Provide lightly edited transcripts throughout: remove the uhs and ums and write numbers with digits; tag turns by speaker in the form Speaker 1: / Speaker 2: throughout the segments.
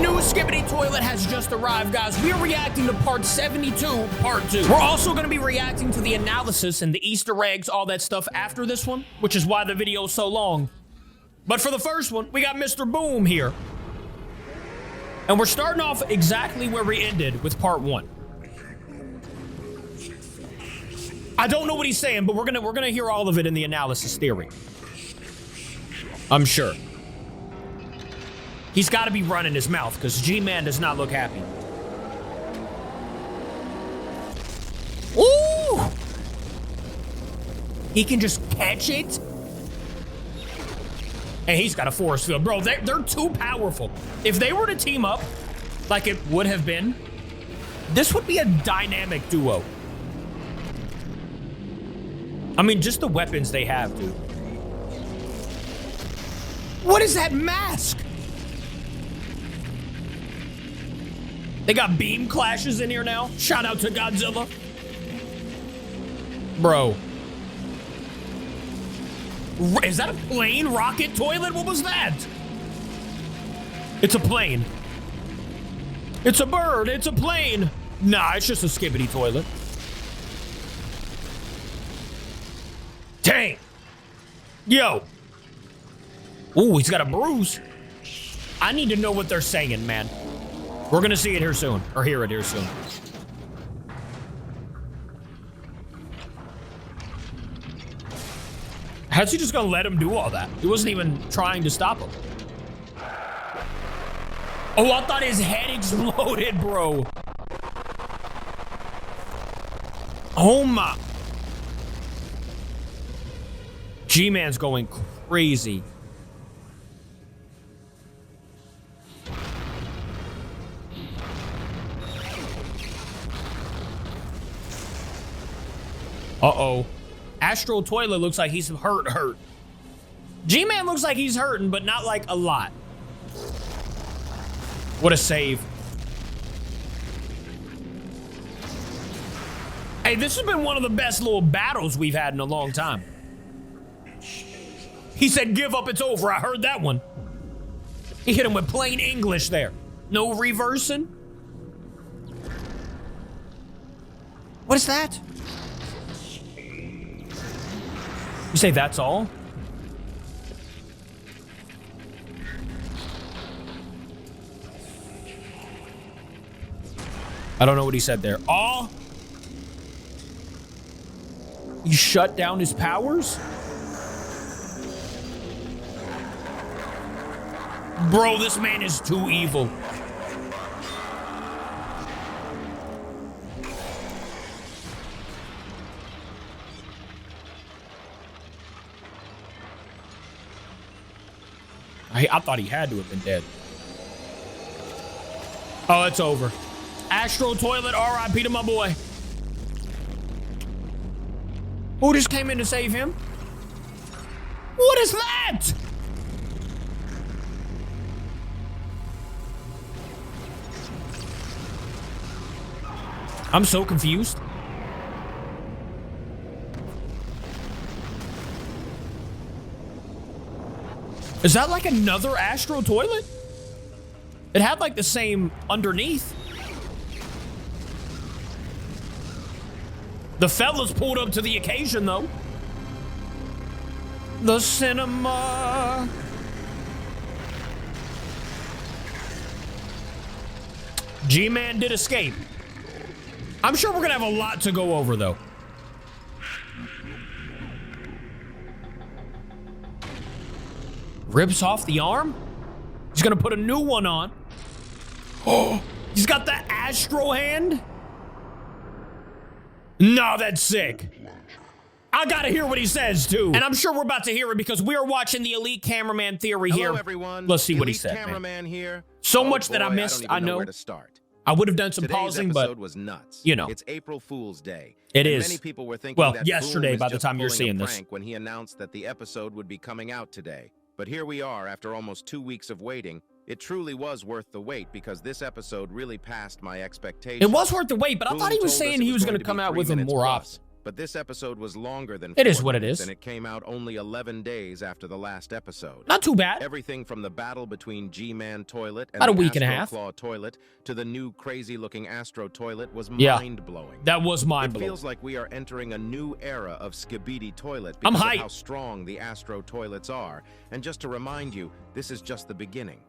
Speaker 1: new Skibidi Toilet has just arrived, guys. We are reacting to part 72, part 2. We're also going to be reacting to the analysis and the Easter eggs, all that stuff after this one, which is why the video is so long. But for the first one, we got Mr. Boom here. And we're starting off exactly where we ended with part 1. I don't know what he's saying, but we're gonna hear all of it in the analysis theory. I'm sure. He's got to be running his mouth because G-Man does not look happy. Ooh! He can just catch it? And he's got a force field. Bro, they're too powerful. If they were to team up like it would have been, this would be a dynamic duo. I mean, just the weapons they have, dude. What is that mask? They got beam clashes in here now. Shout out to Godzilla. Bro. Is that a plane? Rocket toilet? What was that? It's a plane. It's a bird. It's a plane. Nah, it's just a Skibidi toilet. Dang. Yo. Ooh, he's got a bruise. I need to know what they're saying, man. We're gonna see it here soon, or hear it here soon. How's he just gonna let him do all that? He wasn't even trying to stop him. Oh, I thought his head exploded, bro. Oh my. G-Man's going crazy. Uh-oh. Astro Toilet looks like he's hurt. G-Man looks like he's hurting, but not like a lot. What a save. Hey, this has been one of the best little battles we've had in a long time. He said, give up, it's over. I heard that one. He hit him with plain English there. No reversing. What is that? You say that's all? I don't know what he said there. Oh! You shut down his powers? Bro, this man is too evil. I thought he had to have been dead. Oh, it's over. Astro Toilet, RIP to my boy. Who just came in to save him? What is that? I'm so confused. Is that like another Astro Toilet? It had like the same underneath. The fellas pulled up to the occasion though. The cinema. G-Man did escape. I'm sure we're gonna have a lot to go over though. Rips off the arm? He's gonna put a new one on. Oh, he's got the Astro hand? No, that's sick. I gotta hear what he says too. And I'm sure we're about to hear it because we are watching the Elite Cameraman Theory here.
Speaker 2: Hello, everyone.
Speaker 1: Let's see what he said,
Speaker 2: Cameraman here.
Speaker 1: So much that I missed, I know.
Speaker 2: Where to start.
Speaker 1: I would have done some
Speaker 2: Today's
Speaker 1: pausing,
Speaker 2: episode
Speaker 1: but
Speaker 2: was nuts.
Speaker 1: You know.
Speaker 2: It's April Fool's Day.
Speaker 1: It
Speaker 2: and
Speaker 1: is.
Speaker 2: Many people were thinking
Speaker 1: Well,
Speaker 2: that
Speaker 1: yesterday
Speaker 2: Boom
Speaker 1: by
Speaker 2: was
Speaker 1: the
Speaker 2: just
Speaker 1: time you're
Speaker 2: pulling
Speaker 1: seeing
Speaker 2: a
Speaker 1: this.
Speaker 2: prank when he announced that the episode would be coming out today. But here we are after almost 2 weeks of waiting. It truly was worth the wait because this episode really passed my expectations.
Speaker 1: It was worth the wait, but I thought he was saying he was going to come out with a more ops.
Speaker 2: But this episode was longer than 4
Speaker 1: It is what it
Speaker 2: minutes,
Speaker 1: is.
Speaker 2: and it came out only 11 days after the last episode.
Speaker 1: Not too bad.
Speaker 2: Everything from the battle between G-Man Toilet and
Speaker 1: About a
Speaker 2: the
Speaker 1: week and a
Speaker 2: Astro
Speaker 1: half.
Speaker 2: Claw Toilet to the new crazy-looking Astro Toilet was
Speaker 1: Yeah.
Speaker 2: mind-blowing.
Speaker 1: That was
Speaker 2: It
Speaker 1: mind-blowing.
Speaker 2: feels like we are entering a new era of Skibidi Toilet
Speaker 1: I'm
Speaker 2: because of
Speaker 1: hyped.
Speaker 2: how strong the Astro Toilets are. And just to remind you, this is just the beginning.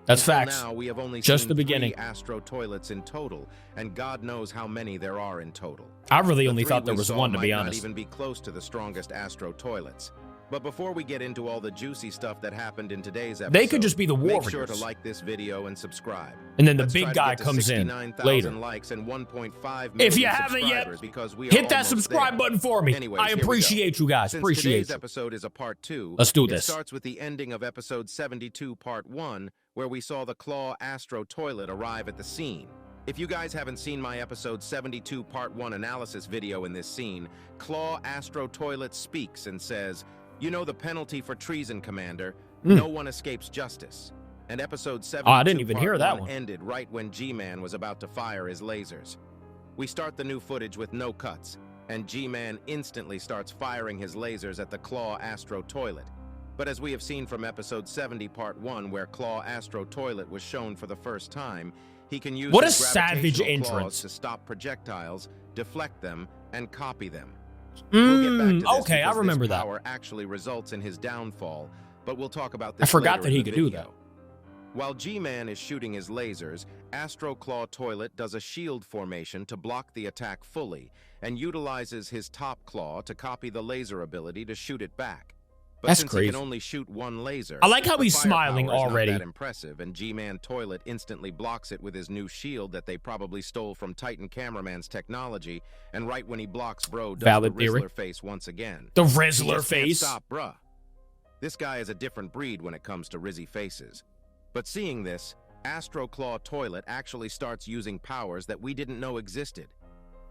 Speaker 1: That's
Speaker 2: Until
Speaker 1: facts.
Speaker 2: now, we have only
Speaker 1: Just
Speaker 2: seen
Speaker 1: the
Speaker 2: 3
Speaker 1: beginning.
Speaker 2: Astro Toilets in total, and God knows how many there are in total.
Speaker 1: I really
Speaker 2: The
Speaker 1: only
Speaker 2: 3
Speaker 1: thought there
Speaker 2: we
Speaker 1: was
Speaker 2: saw
Speaker 1: one, to be
Speaker 2: might
Speaker 1: honest.
Speaker 2: not even be close to the strongest Astro Toilets. But before we get into all the juicy stuff that happened in today's episode,
Speaker 1: They could just be the
Speaker 2: make
Speaker 1: warriors.
Speaker 2: sure to like this video and subscribe.
Speaker 1: And then the
Speaker 2: Let's
Speaker 1: big
Speaker 2: try to
Speaker 1: guy
Speaker 2: get to
Speaker 1: comes in
Speaker 2: 69,000
Speaker 1: later.
Speaker 2: likes and 1.5
Speaker 1: If you
Speaker 2: million
Speaker 1: haven't yet,
Speaker 2: subscribers because we are
Speaker 1: hit that
Speaker 2: almost
Speaker 1: subscribe
Speaker 2: there.
Speaker 1: button for me.
Speaker 2: Anyways,
Speaker 1: I
Speaker 2: here we go.
Speaker 1: appreciate you guys.
Speaker 2: Since
Speaker 1: Appreciate
Speaker 2: today's
Speaker 1: you.
Speaker 2: episode is a part 2,
Speaker 1: Let's do
Speaker 2: it
Speaker 1: this.
Speaker 2: starts with the ending of episode 72, part 1, where we saw the Claw Astro Toilet arrive at the scene. If you guys haven't seen my episode 72 part 1 analysis video in this scene, Claw Astro Toilet speaks and says, "You know the penalty for treason, Commander. No one escapes justice." And episode 72
Speaker 1: I didn't even
Speaker 2: part
Speaker 1: hear that
Speaker 2: 1
Speaker 1: one.
Speaker 2: ended right when G-Man was about to fire his lasers. We start the new footage with no cuts, and G-Man instantly starts firing his lasers at the Claw Astro Toilet. But as we have seen from episode 70 part 1, where Claw Astro Toilet was shown for the first time, he can use
Speaker 1: What a
Speaker 2: his
Speaker 1: savage
Speaker 2: gravitational
Speaker 1: entrance.
Speaker 2: claws to stop projectiles, deflect them, and copy them. We'll get back to this
Speaker 1: Okay, I
Speaker 2: because
Speaker 1: remember
Speaker 2: this
Speaker 1: that.
Speaker 2: power actually results in his downfall, but we'll talk about
Speaker 1: I
Speaker 2: this
Speaker 1: forgot
Speaker 2: later
Speaker 1: that
Speaker 2: in
Speaker 1: he
Speaker 2: the
Speaker 1: could do
Speaker 2: video.
Speaker 1: that.
Speaker 2: While G-Man is shooting his lasers, Astro Claw Toilet does a shield formation to block the attack fully and utilizes his top claw to copy the laser ability to shoot it back. But
Speaker 1: That's
Speaker 2: since
Speaker 1: crazy.
Speaker 2: he can only shoot one laser,
Speaker 1: I like how
Speaker 2: the
Speaker 1: he's smiling
Speaker 2: firepower is
Speaker 1: already.
Speaker 2: Not that impressive, and G-Man Toilet instantly blocks it with his new shield that they probably stole from Titan Cameraman's technology. And right when he blocks Bro, does
Speaker 1: Valid
Speaker 2: the
Speaker 1: theory.
Speaker 2: Rizzler face once again.
Speaker 1: The
Speaker 2: He
Speaker 1: Rizzler
Speaker 2: just can't
Speaker 1: face.
Speaker 2: stop, bruh. This guy is a different breed when it comes to Rizzy faces. But seeing this, Astro Claw Toilet actually starts using powers that we didn't know existed.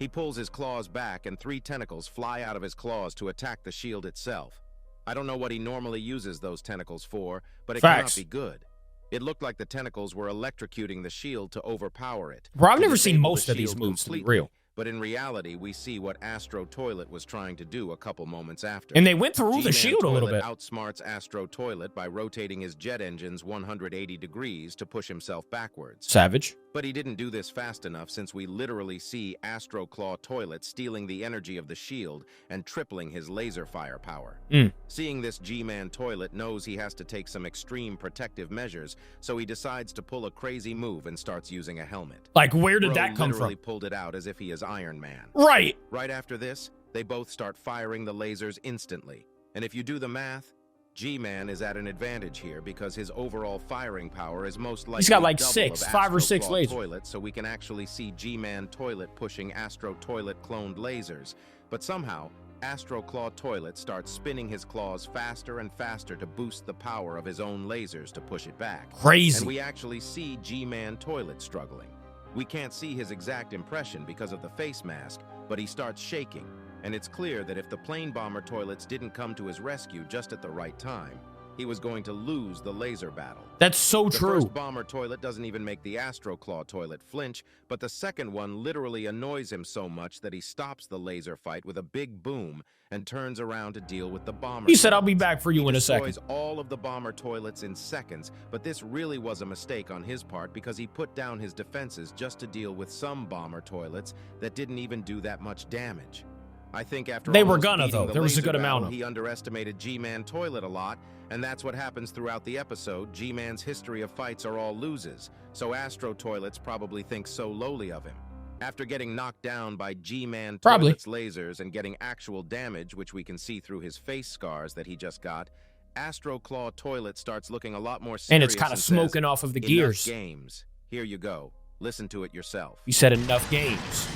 Speaker 2: He pulls his claws back and 3 tentacles fly out of his claws to attack the shield itself. I don't know what he normally uses those tentacles for, but it
Speaker 1: Facts.
Speaker 2: cannot be good. It looked like the tentacles were electrocuting the shield to overpower it.
Speaker 1: Bro, I've
Speaker 2: to
Speaker 1: never seen
Speaker 2: disable
Speaker 1: most
Speaker 2: the
Speaker 1: of these
Speaker 2: shield
Speaker 1: moves, to be
Speaker 2: completely.
Speaker 1: real.
Speaker 2: But in reality, we see what Astro Toilet was trying to do a couple moments after.
Speaker 1: And they went through the
Speaker 2: G-Man
Speaker 1: shield a little
Speaker 2: Toilet
Speaker 1: bit.
Speaker 2: outsmarts Astro Toilet by rotating his jet engines 180 degrees to push himself backwards.
Speaker 1: Savage.
Speaker 2: But he didn't do this fast enough since we literally see Astro Claw Toilet stealing the energy of the shield and tripling his laser firepower. Seeing this, G-Man Toilet knows he has to take some extreme protective measures, so he decides to pull a crazy move and starts using a helmet.
Speaker 1: Like, where did
Speaker 2: Bro
Speaker 1: that come
Speaker 2: literally
Speaker 1: from?
Speaker 2: pulled it out as if he is Iron Man.
Speaker 1: Right.
Speaker 2: Right after this, they both start firing the lasers instantly. And if you do the math, G-Man is at an advantage here because his overall firing power is most likely
Speaker 1: He's got like
Speaker 2: double
Speaker 1: 6,
Speaker 2: of
Speaker 1: 5 or
Speaker 2: Astro
Speaker 1: 6
Speaker 2: Claw
Speaker 1: lasers.
Speaker 2: Toilet, so we can actually see G-Man Toilet pushing Astro Toilet cloned lasers. But somehow, Astro Claw Toilet starts spinning his claws faster and faster to boost the power of his own lasers to push it back.
Speaker 1: Crazy.
Speaker 2: And we actually see G-Man Toilet struggling. We can't see his exact impression because of the face mask, but he starts shaking, and it's clear that if the plane bomber toilets didn't come to his rescue just at the right time, he was going to lose the laser battle.
Speaker 1: That's so
Speaker 2: The
Speaker 1: true.
Speaker 2: first bomber toilet doesn't even make the Astro Claw Toilet flinch, but the second one literally annoys him so much that he stops the laser fight with a big boom and turns around to deal with the bomber.
Speaker 1: He said, "I'll
Speaker 2: toilets."
Speaker 1: be back for you
Speaker 2: He
Speaker 1: in a
Speaker 2: destroys
Speaker 1: second."
Speaker 2: all of the bomber toilets in seconds, but this really was a mistake on his part because he put down his defenses just to deal with some bomber toilets that didn't even do that much damage. I think after
Speaker 1: They were
Speaker 2: almost
Speaker 1: gonna,
Speaker 2: beating
Speaker 1: though.
Speaker 2: the
Speaker 1: There was a
Speaker 2: laser
Speaker 1: good amount
Speaker 2: battle,
Speaker 1: of-
Speaker 2: he underestimated G-Man Toilet a lot, and that's what happens throughout the episode. G-Man's history of fights are all loses, so Astro Toilets probably think so lowly of him. After getting knocked down by G-Man
Speaker 1: Probably.
Speaker 2: Toilet's lasers and getting actual damage, which we can see through his face scars that he just got, Astro Claw Toilet starts looking a lot more serious
Speaker 1: And it's kind of
Speaker 2: says,
Speaker 1: smoking off of the
Speaker 2: "Enough
Speaker 1: gears.
Speaker 2: games. Here you go. Listen to it yourself."
Speaker 1: He said enough games.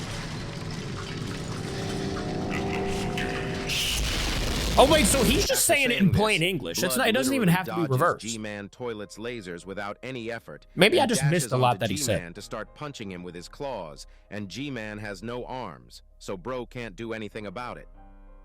Speaker 1: Oh, wait, so he's just
Speaker 2: After
Speaker 1: saying it in
Speaker 2: this,
Speaker 1: plain English. It's
Speaker 2: Blood
Speaker 1: not, it doesn't even
Speaker 2: literally
Speaker 1: have to be
Speaker 2: dodges
Speaker 1: reversed.
Speaker 2: G-Man Toilet's lasers without any effort.
Speaker 1: Maybe I
Speaker 2: and
Speaker 1: just missed
Speaker 2: dashes
Speaker 1: a lot
Speaker 2: onto
Speaker 1: that he said.
Speaker 2: G-Man to start punching him with his claws, and G-Man has no arms, so Bro can't do anything about it.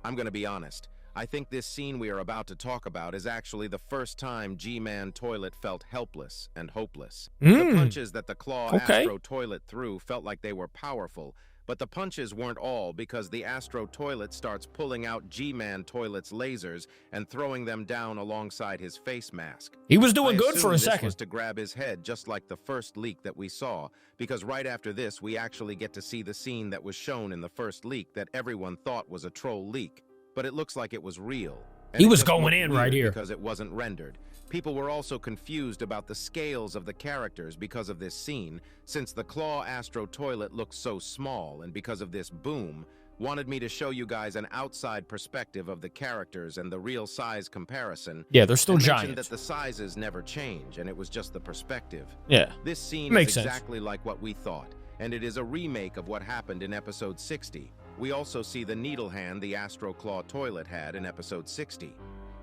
Speaker 2: I'm gonna be honest. I think this scene we are about to talk about is actually the first time G-Man Toilet felt helpless and hopeless. The punches that the Claw
Speaker 1: Okay.
Speaker 2: Astro Toilet threw felt like they were powerful, But the punches weren't all, because the Astro Toilet starts pulling out G-Man Toilet's lasers and throwing them down alongside his face mask.
Speaker 1: He was doing
Speaker 2: I
Speaker 1: good for a
Speaker 2: assume
Speaker 1: second.
Speaker 2: This was to grab his head, just like the first leak that we saw, because right after this, we actually get to see the scene that was shown in the first leak that everyone thought was a troll leak. But it looks like it was real. And
Speaker 1: He
Speaker 2: it
Speaker 1: was
Speaker 2: just
Speaker 1: going
Speaker 2: looked
Speaker 1: in
Speaker 2: weird
Speaker 1: right here.
Speaker 2: because it wasn't rendered. People were also confused about the scales of the characters because of this scene, since the Claw Astro Toilet looks so small, and because of this boom, wanted me to show you guys an outside perspective of the characters and the real size comparison.
Speaker 1: Yeah, they're still
Speaker 2: and
Speaker 1: giant.
Speaker 2: mentioned that the sizes never change, and it was just the perspective.
Speaker 1: Yeah.
Speaker 2: This scene
Speaker 1: Makes
Speaker 2: is
Speaker 1: sense.
Speaker 2: exactly like what we thought, and it is a remake of what happened in episode 60. We also see the needle hand the Astro Claw Toilet had in episode 60.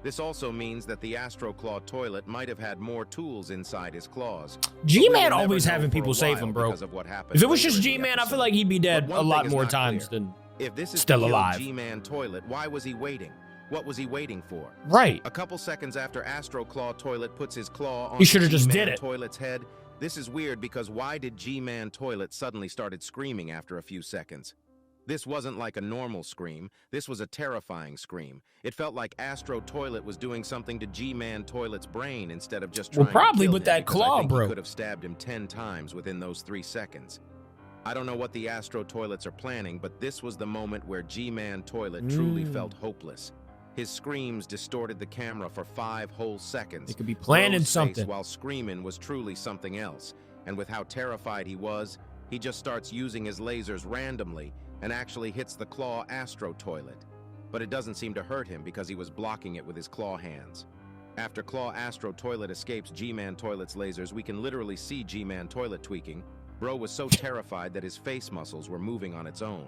Speaker 2: This also means that the Astro Claw Toilet might have had more tools inside his claws.
Speaker 1: G-Man always having people save him, bro.
Speaker 2: If
Speaker 1: If it was just G-Man, I feel like he'd be dead a lot more times than
Speaker 2: if this is
Speaker 1: still
Speaker 2: the
Speaker 1: alive.
Speaker 2: G-Man Toilet, why was he waiting? What was he waiting for?
Speaker 1: Right.
Speaker 2: A couple seconds after Astro Claw Toilet puts his claw on
Speaker 1: He should have just
Speaker 2: G-Man
Speaker 1: did it.
Speaker 2: Toilet's head, this is weird because why did G-Man Toilet suddenly started screaming after a few seconds? This wasn't like a normal scream. This was a terrifying scream. It felt like Astro Toilet was doing something to G-Man Toilet's brain instead of just trying
Speaker 1: Well, probably
Speaker 2: to kill
Speaker 1: with
Speaker 2: him,
Speaker 1: that
Speaker 2: because
Speaker 1: claw,
Speaker 2: I think
Speaker 1: bro.
Speaker 2: He could have stabbed him 10 times within those 3 seconds. I don't know what the Astro Toilets are planning, but this was the moment where G-Man Toilet truly felt hopeless. His screams distorted the camera for 5 whole seconds.
Speaker 1: They could be planning
Speaker 2: Bro's face
Speaker 1: something.
Speaker 2: while screaming was truly something else. And with how terrified he was, he just starts using his lasers randomly and actually hits the Claw Astro Toilet. But it doesn't seem to hurt him because he was blocking it with his claw hands. After Claw Astro Toilet escapes G-Man Toilet's lasers, we can literally see G-Man Toilet tweaking. Bro was so terrified that his face muscles were moving on its own.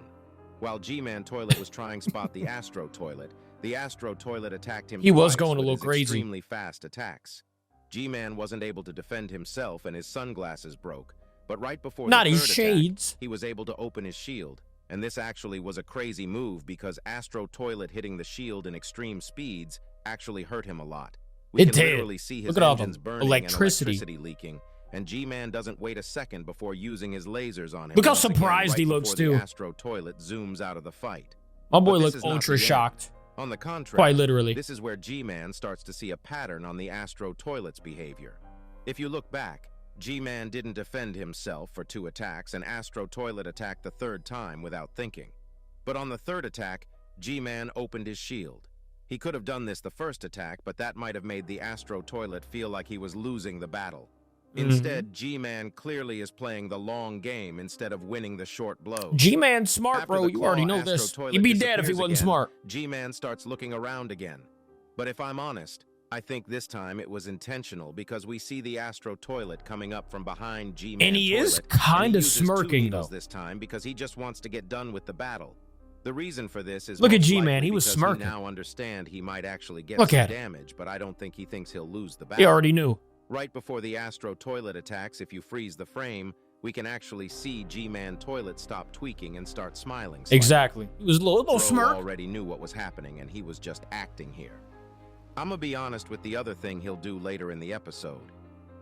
Speaker 2: While G-Man Toilet was trying to spot the Astro Toilet, the Astro Toilet attacked him
Speaker 1: He was
Speaker 2: twice
Speaker 1: going a
Speaker 2: with
Speaker 1: little
Speaker 2: his
Speaker 1: crazy.
Speaker 2: extremely fast attacks. G-Man wasn't able to defend himself and his sunglasses broke. But right before
Speaker 1: Not
Speaker 2: the
Speaker 1: his
Speaker 2: third attack,
Speaker 1: shades.
Speaker 2: he was able to open his shield. And this actually was a crazy move because Astro Toilet hitting the shield in extreme speeds actually hurt him a lot. We
Speaker 1: It
Speaker 2: can
Speaker 1: did.
Speaker 2: literally see his
Speaker 1: Look at all the
Speaker 2: engines burning
Speaker 1: electricity.
Speaker 2: and electricity leaking. And G-Man doesn't wait a second before using his lasers on him.
Speaker 1: Look how
Speaker 2: once again,
Speaker 1: surprised
Speaker 2: right
Speaker 1: he looks,
Speaker 2: before the
Speaker 1: too.
Speaker 2: Astro Toilet zooms out of the fight.
Speaker 1: My boy
Speaker 2: But this
Speaker 1: looked
Speaker 2: is not
Speaker 1: ultra
Speaker 2: the end.
Speaker 1: shocked.
Speaker 2: On the contrary,
Speaker 1: Quite literally.
Speaker 2: this is where G-Man starts to see a pattern on the Astro Toilet's behavior. If you look back, G-Man didn't defend himself for 2 attacks, and Astro Toilet attacked the 3rd time without thinking. But on the 3rd attack, G-Man opened his shield. He could have done this the 1st attack, but that might have made the Astro Toilet feel like he was losing the battle. Instead, G-Man clearly is playing the long game instead of winning the short blows.
Speaker 1: G-Man smart,
Speaker 2: After
Speaker 1: bro.
Speaker 2: the
Speaker 1: You
Speaker 2: Claw
Speaker 1: already know
Speaker 2: Astro
Speaker 1: this.
Speaker 2: Toilet
Speaker 1: He'd be dead if he
Speaker 2: disappears
Speaker 1: wasn't
Speaker 2: again,
Speaker 1: smart.
Speaker 2: G-Man starts looking around again. But if I'm honest, I think this time it was intentional because we see the Astro Toilet coming up from behind G-Man
Speaker 1: And he is
Speaker 2: Toilet,
Speaker 1: kinda
Speaker 2: and he uses 2
Speaker 1: smirking,
Speaker 2: needles
Speaker 1: though.
Speaker 2: this time because he just wants to get done with the battle. The reason for this is
Speaker 1: Look at
Speaker 2: most
Speaker 1: G-Man,
Speaker 2: likely
Speaker 1: he was
Speaker 2: because
Speaker 1: smirking.
Speaker 2: We now understand he might actually get
Speaker 1: Look
Speaker 2: some
Speaker 1: at him.
Speaker 2: damage, but I don't think he thinks he'll lose the battle.
Speaker 1: He already knew.
Speaker 2: Right before the Astro Toilet attacks, if you freeze the frame, we can actually see G-Man Toilet stop tweaking and start smiling slightly.
Speaker 1: Exactly. He was a little
Speaker 2: Bro
Speaker 1: smirk.
Speaker 2: already knew what was happening, and he was just acting here. I'm gonna be honest with the other thing he'll do later in the episode.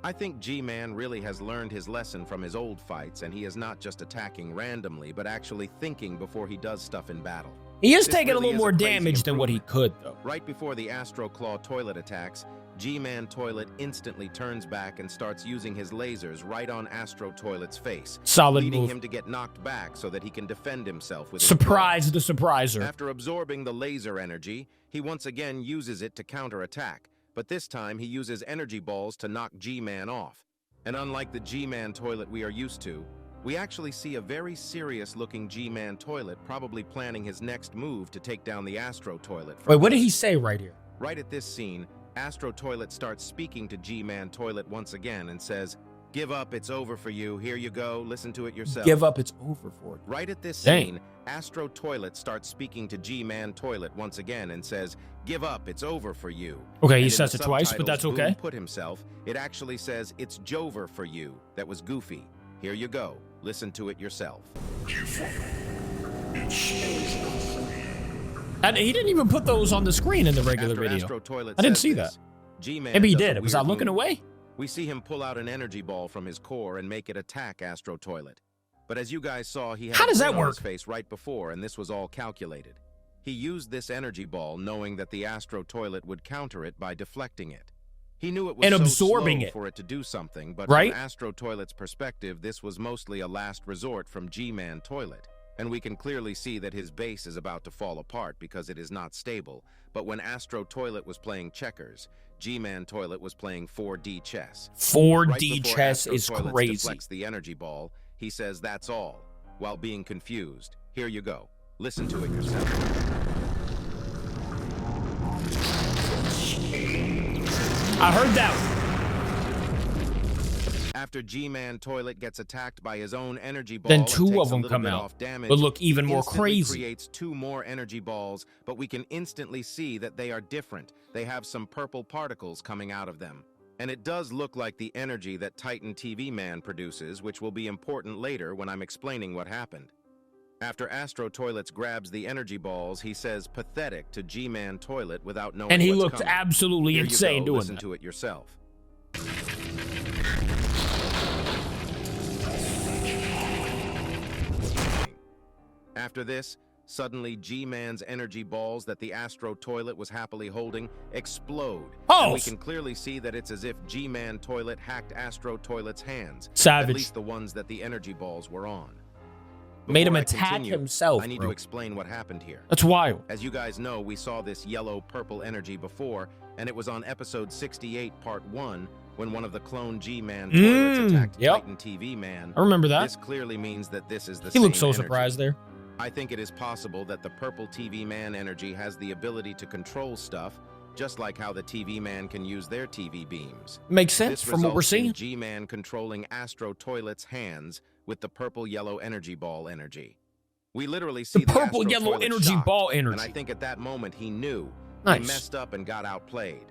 Speaker 2: I think G-Man really has learned his lesson from his old fights, and he is not just attacking randomly, but actually thinking before he does stuff in battle.
Speaker 1: He is
Speaker 2: This
Speaker 1: taking
Speaker 2: really
Speaker 1: a little
Speaker 2: is
Speaker 1: more
Speaker 2: a crazy
Speaker 1: damage than what he could, though.
Speaker 2: Right before the Astro Claw Toilet attacks, G-Man Toilet instantly turns back and starts using his lasers right on Astro Toilet's face,
Speaker 1: Solid
Speaker 2: leading
Speaker 1: move.
Speaker 2: him to get knocked back so that he can defend himself with his
Speaker 1: Surprise
Speaker 2: claws.
Speaker 1: the surpriser.
Speaker 2: After absorbing the laser energy, he once again uses it to counterattack, but this time he uses energy balls to knock G-Man off. And unlike the G-Man Toilet we are used to, we actually see a very serious-looking G-Man Toilet probably planning his next move to take down the Astro Toilet.
Speaker 1: Wait, what did he say right here?
Speaker 2: Right at this scene, Astro Toilet starts speaking to G-Man Toilet once again and says, "Give up, it's over for you. Here you go, listen to it yourself."
Speaker 1: Give up, it's over for you.
Speaker 2: Right at this
Speaker 1: Dang.
Speaker 2: scene, Astro Toilet starts speaking to G-Man Toilet once again and says, "Give up, it's over for you."
Speaker 1: Okay,
Speaker 2: And
Speaker 1: he
Speaker 2: in
Speaker 1: says
Speaker 2: the
Speaker 1: it twice, but
Speaker 2: subtitles
Speaker 1: that's
Speaker 2: Boom
Speaker 1: okay.
Speaker 2: put himself, it actually says, "It's Jover for you." That was goofy. Here you go. Listen to it yourself.
Speaker 1: And he didn't even put those on the screen in the regular
Speaker 2: After
Speaker 1: video.
Speaker 2: Astro Toilet
Speaker 1: I didn't
Speaker 2: says
Speaker 1: see
Speaker 2: this,
Speaker 1: that.
Speaker 2: G-Man
Speaker 1: Maybe he
Speaker 2: does a
Speaker 1: did. Was I
Speaker 2: weird
Speaker 1: looking
Speaker 2: move.
Speaker 1: away?
Speaker 2: We see him pull out an energy ball from his core and make it attack Astro Toilet. But as you guys saw, he had
Speaker 1: How does
Speaker 2: a
Speaker 1: that
Speaker 2: grin on
Speaker 1: work?
Speaker 2: his face right before, and this was all calculated. He used this energy ball knowing that the Astro Toilet would counter it by deflecting it. He knew it was
Speaker 1: And
Speaker 2: so
Speaker 1: absorbing
Speaker 2: slow
Speaker 1: it.
Speaker 2: for it to do something, but
Speaker 1: Right?
Speaker 2: from Astro Toilet's perspective, this was mostly a last resort from G-Man Toilet. And we can clearly see that his base is about to fall apart because it is not stable. But when Astro Toilet was playing checkers, G-Man Toilet was playing 4D chess.
Speaker 1: 4D
Speaker 2: Right before
Speaker 1: chess
Speaker 2: Astro
Speaker 1: is
Speaker 2: Toilet
Speaker 1: crazy.
Speaker 2: deflects the energy ball, he says that's all, while being confused. Here you go. Listen to it yourself.
Speaker 1: I heard that.
Speaker 2: After G-Man Toilet gets attacked by his own energy ball,
Speaker 1: Then
Speaker 2: and
Speaker 1: two
Speaker 2: takes
Speaker 1: of
Speaker 2: a
Speaker 1: them
Speaker 2: little
Speaker 1: come
Speaker 2: bit
Speaker 1: out,
Speaker 2: off damage,
Speaker 1: but look even
Speaker 2: he
Speaker 1: more
Speaker 2: instantly
Speaker 1: crazy.
Speaker 2: creates 2 more energy balls, but we can instantly see that they are different. They have some purple particles coming out of them. And it does look like the energy that Titan TV Man produces, which will be important later when I'm explaining what happened. After Astro Toilets grabs the energy balls, he says pathetic to G-Man Toilet without knowing
Speaker 1: And he
Speaker 2: what's
Speaker 1: looked
Speaker 2: coming.
Speaker 1: absolutely
Speaker 2: Here you
Speaker 1: insane
Speaker 2: go.
Speaker 1: doing
Speaker 2: Listen
Speaker 1: that.
Speaker 2: to it yourself. After this, suddenly G-Man's energy balls that the Astro Toilet was happily holding explode.
Speaker 1: Oh!
Speaker 2: And we can clearly see that it's as if G-Man Toilet hacked Astro Toilet's hands.
Speaker 1: Savage.
Speaker 2: At least the ones that the energy balls were on.
Speaker 1: Made him
Speaker 2: Before I
Speaker 1: attack
Speaker 2: continue,
Speaker 1: himself,
Speaker 2: I need
Speaker 1: bro.
Speaker 2: to explain what happened here.
Speaker 1: That's wild.
Speaker 2: As you guys know, we saw this yellow-purple energy before, and it was on episode 68, part 1, when one of the clone G-Man toilets attacked
Speaker 1: yep.
Speaker 2: Titan TV Man.
Speaker 1: I remember that.
Speaker 2: This clearly means that this is the
Speaker 1: He
Speaker 2: same
Speaker 1: looked so
Speaker 2: energy.
Speaker 1: surprised there.
Speaker 2: I think it is possible that the purple TV Man energy has the ability to control stuff, just like how the TV Man can use their TV beams.
Speaker 1: Makes sense
Speaker 2: This
Speaker 1: from what we're
Speaker 2: results in
Speaker 1: seeing.
Speaker 2: G-Man controlling Astro Toilet's hands with the purple-yellow energy ball energy. We literally see
Speaker 1: The
Speaker 2: the
Speaker 1: purple
Speaker 2: Astro
Speaker 1: yellow
Speaker 2: Toilet
Speaker 1: energy
Speaker 2: shocked,
Speaker 1: ball
Speaker 2: and I
Speaker 1: energy.
Speaker 2: think at that moment he knew.
Speaker 1: Nice.
Speaker 2: He messed up and got outplayed.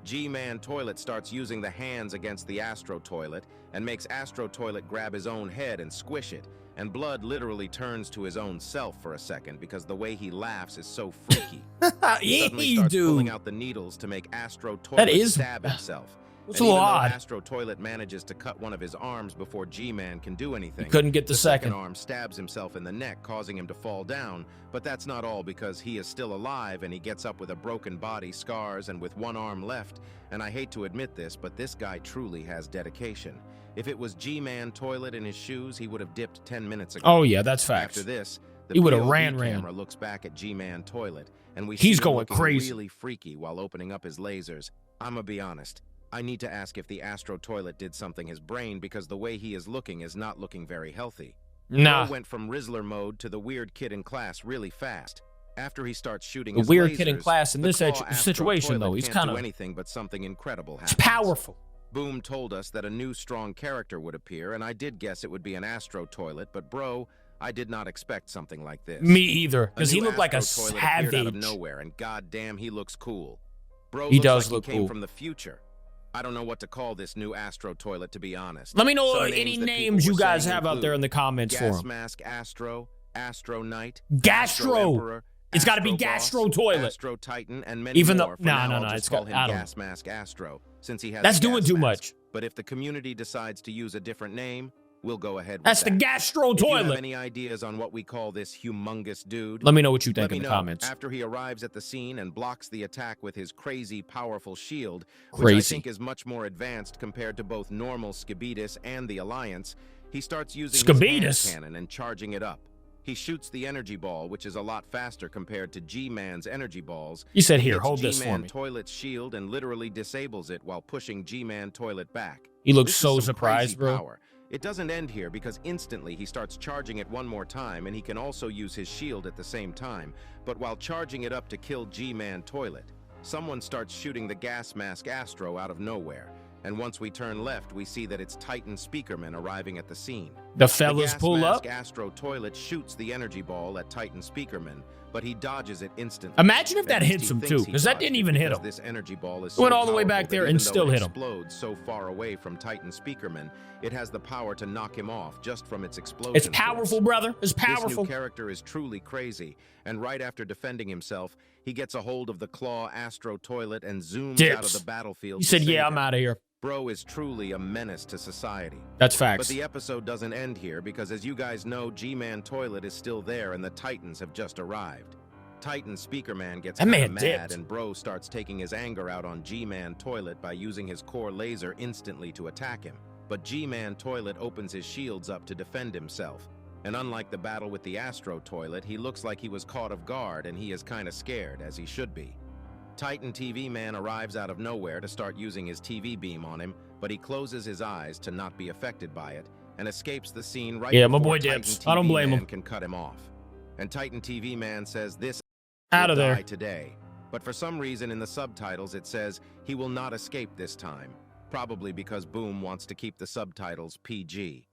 Speaker 2: G-Man Toilet starts using the hands against the Astro Toilet and makes Astro Toilet grab his own head and squish it, and blood literally turns to his own self for a second because the way he laughs is so freaky. He suddenly
Speaker 1: Hey,
Speaker 2: starts pulling
Speaker 1: dude.
Speaker 2: out the needles to make Astro Toilet
Speaker 1: is-
Speaker 2: stab himself.
Speaker 1: It's
Speaker 2: And
Speaker 1: a
Speaker 2: even
Speaker 1: little
Speaker 2: though
Speaker 1: odd.
Speaker 2: Astro Toilet manages to cut one of his arms before G-Man can do anything,
Speaker 1: He couldn't get the second.
Speaker 2: arm stabs himself in the neck, causing him to fall down. But that's not all, because he is still alive and he gets up with a broken body, scars, and with one arm left. And I hate to admit this, but this guy truly has dedication. If it was G-Man Toilet in his shoes, he would have dipped 10 minutes ago.
Speaker 1: Oh, yeah, that's facts.
Speaker 2: After this, the
Speaker 1: He would've
Speaker 2: POV
Speaker 1: ran.
Speaker 2: camera looks back at G-Man Toilet, and we
Speaker 1: He's
Speaker 2: see him
Speaker 1: going
Speaker 2: looking
Speaker 1: crazy.
Speaker 2: really freaky while opening up his lasers. I'ma be honest. I need to ask if the Astro Toilet did something his brain, because the way he is not looking very healthy.
Speaker 1: Nah.
Speaker 2: Bro went from Rizzler mode to the weird kid in class really fast. After he starts shooting
Speaker 1: The
Speaker 2: his
Speaker 1: weird kid in
Speaker 2: lasers,
Speaker 1: class in
Speaker 2: the
Speaker 1: this
Speaker 2: Claw Astro
Speaker 1: situation,
Speaker 2: Toilet
Speaker 1: though, he's
Speaker 2: can't
Speaker 1: kind
Speaker 2: do
Speaker 1: of
Speaker 2: anything, but something incredible happens.
Speaker 1: powerful.
Speaker 2: Boom told us that a new strong character would appear, and I did guess it would be an Astro Toilet, but bro, I did not expect something like this.
Speaker 1: Me either,
Speaker 2: A
Speaker 1: because he
Speaker 2: new
Speaker 1: looked like a
Speaker 2: Astro Toilet appeared out of
Speaker 1: savage.
Speaker 2: nowhere, and goddamn, he looks cool. Bro,
Speaker 1: He
Speaker 2: looks
Speaker 1: does
Speaker 2: like
Speaker 1: look
Speaker 2: he came
Speaker 1: cool.
Speaker 2: from the future. I don't know what to call this new Astro Toilet, to be honest.
Speaker 1: Let me know
Speaker 2: Some
Speaker 1: any
Speaker 2: that
Speaker 1: names
Speaker 2: people
Speaker 1: you
Speaker 2: were
Speaker 1: guys
Speaker 2: saying
Speaker 1: have out there in the
Speaker 2: include
Speaker 1: comments for
Speaker 2: Gas
Speaker 1: him.
Speaker 2: Mask Astro, Astro Knight,
Speaker 1: Gastro.
Speaker 2: Astro Emperor,
Speaker 1: It's gotta be
Speaker 2: Astro
Speaker 1: Gastro
Speaker 2: Boss,
Speaker 1: Toilet.
Speaker 2: Astro Titan, and many
Speaker 1: Even though-
Speaker 2: more. For
Speaker 1: nah,
Speaker 2: now,
Speaker 1: nah,
Speaker 2: I'll
Speaker 1: nah,
Speaker 2: just
Speaker 1: it's
Speaker 2: call
Speaker 1: got-
Speaker 2: him
Speaker 1: I don't
Speaker 2: Gas Mask Astro, since he has
Speaker 1: That's
Speaker 2: a gas
Speaker 1: doing too
Speaker 2: mask.
Speaker 1: much.
Speaker 2: But if the community decides to use a different name, we'll go ahead with
Speaker 1: That's the
Speaker 2: that.
Speaker 1: Gastro
Speaker 2: If you have
Speaker 1: Toilet.
Speaker 2: any ideas on what we call this humongous dude,
Speaker 1: Let me know what you
Speaker 2: let
Speaker 1: think
Speaker 2: me
Speaker 1: in the
Speaker 2: know.
Speaker 1: comments.
Speaker 2: After he arrives at the scene and blocks the attack with his crazy, powerful shield, which I
Speaker 1: Crazy.
Speaker 2: think is much more advanced compared to both normal Skibidis and the Alliance, he starts using his
Speaker 1: Skibidis?
Speaker 2: hand cannon and charging it up. He shoots the energy ball, which is a lot faster compared to G-Man's energy balls.
Speaker 1: He said, "Here,
Speaker 2: Hits
Speaker 1: hold this for
Speaker 2: G-Man
Speaker 1: me."
Speaker 2: Toilet's shield and literally disables it while pushing G-Man Toilet back.
Speaker 1: He looks
Speaker 2: This is
Speaker 1: so
Speaker 2: some
Speaker 1: surprised,
Speaker 2: crazy
Speaker 1: bro.
Speaker 2: power. It doesn't end here, because instantly he starts charging it one more time, and he can also use his shield at the same time. But while charging it up to kill G-Man Toilet, someone starts shooting the Gas Mask Astro out of nowhere. And once we turn left, we see that it's Titan Speakerman arriving at the scene.
Speaker 1: The fellas
Speaker 2: Gas
Speaker 1: pull
Speaker 2: Mask
Speaker 1: up.
Speaker 2: Astro Toilet shoots the energy ball at Titan Speakerman, but he dodges it instantly.
Speaker 1: Imagine if
Speaker 2: At
Speaker 1: that
Speaker 2: least
Speaker 1: hits
Speaker 2: he
Speaker 1: him
Speaker 2: thinks
Speaker 1: too,
Speaker 2: he
Speaker 1: because that
Speaker 2: dodged
Speaker 1: didn't
Speaker 2: it
Speaker 1: even hit
Speaker 2: because
Speaker 1: him.
Speaker 2: This energy ball is
Speaker 1: Went
Speaker 2: so
Speaker 1: all the way back
Speaker 2: powerful
Speaker 1: there
Speaker 2: that
Speaker 1: and
Speaker 2: even though
Speaker 1: still
Speaker 2: it
Speaker 1: hit him.
Speaker 2: explodes so far away from Titan Speakerman, it has the power to knock him off just from its explosion.
Speaker 1: It's powerful,
Speaker 2: force.
Speaker 1: brother. It's
Speaker 2: This
Speaker 1: powerful.
Speaker 2: new character is truly crazy, and right after defending himself, he gets a hold of the Claw Astro Toilet and zooms out of
Speaker 1: Dips.
Speaker 2: the battlefield.
Speaker 1: He
Speaker 2: to
Speaker 1: said,
Speaker 2: save
Speaker 1: "Yeah, I'm
Speaker 2: him.
Speaker 1: out of here."
Speaker 2: Bro is truly a menace to society.
Speaker 1: That's
Speaker 2: But
Speaker 1: facts.
Speaker 2: the episode doesn't end here because, as you guys know, G-Man Toilet is still there and the Titans have just arrived. Titan Speaker Man gets
Speaker 1: That
Speaker 2: kinda
Speaker 1: man
Speaker 2: mad
Speaker 1: dipped.
Speaker 2: and Bro starts taking his anger out on G-Man Toilet by using his core laser instantly to attack him. But G-Man Toilet opens his shields up to defend himself. And unlike the battle with the Astro Toilet, he looks like he was caught off guard and he is kinda scared, as he should be. Titan TV Man arrives out of nowhere to start using his TV beam on him, but he closes his eyes to not be affected by it and escapes the scene right
Speaker 1: Yeah, my
Speaker 2: before
Speaker 1: boy
Speaker 2: Titan
Speaker 1: dips.
Speaker 2: TV
Speaker 1: I don't blame
Speaker 2: Man
Speaker 1: him.
Speaker 2: can cut him off. And Titan TV Man says this
Speaker 1: Out of
Speaker 2: will
Speaker 1: there.
Speaker 2: die today. But for some reason in the subtitles it says he will not escape this time, probably because Boom wants to keep the subtitles PG.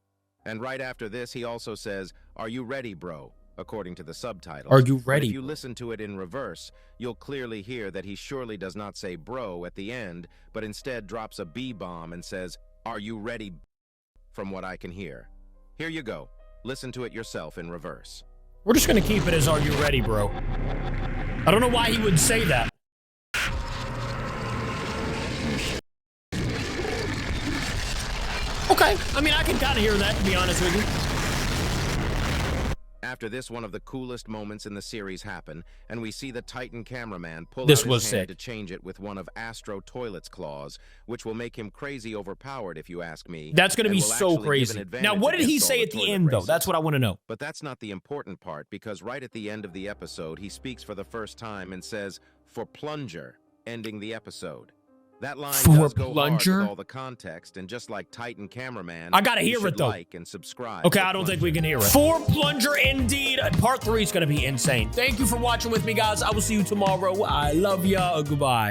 Speaker 2: And right after this he also says, "Are you ready, bro?" according to the subtitles.
Speaker 1: Are you
Speaker 2: But
Speaker 1: ready?
Speaker 2: if you listen to it in reverse, you'll clearly hear that he surely does not say bro at the end, but instead drops a B-bomb and says, "Are you ready?" from what I can hear. Here you go. Listen to it yourself in reverse.
Speaker 1: We're just gonna keep it as "Are you ready, bro?" I don't know why he would say that. Okay, I mean, I can kind of hear that, to be honest with you.
Speaker 2: After this, one of the coolest moments in the series happen, and we see the Titan cameraman pull
Speaker 1: This
Speaker 2: out his
Speaker 1: was
Speaker 2: hand
Speaker 1: sick.
Speaker 2: to change it with one of Astro Toilet's claws, which will make him crazy overpowered if you ask me.
Speaker 1: That's gonna
Speaker 2: and
Speaker 1: be
Speaker 2: will
Speaker 1: so
Speaker 2: actually give an
Speaker 1: crazy.
Speaker 2: advantage
Speaker 1: Now, what did he
Speaker 2: against all
Speaker 1: say
Speaker 2: the
Speaker 1: at the
Speaker 2: toilet
Speaker 1: end, though?
Speaker 2: races.
Speaker 1: That's what I want to know.
Speaker 2: But that's not the important part, because right at the end of the episode, he speaks for the first time and says, "For plunger," ending the episode. That line
Speaker 1: For
Speaker 2: does go hard
Speaker 1: plunger?
Speaker 2: with all the context, and just like Titan cameraman,
Speaker 1: I gotta
Speaker 2: you
Speaker 1: hear
Speaker 2: should
Speaker 1: it, though.
Speaker 2: like and subscribe.
Speaker 1: Okay,
Speaker 2: for
Speaker 1: I don't think
Speaker 2: Plunger.
Speaker 1: we can hear it. For plunger, indeed. Part 3 is going to be insane. Thank you for watching with me, guys. I will see you tomorrow. I love ya. Goodbye.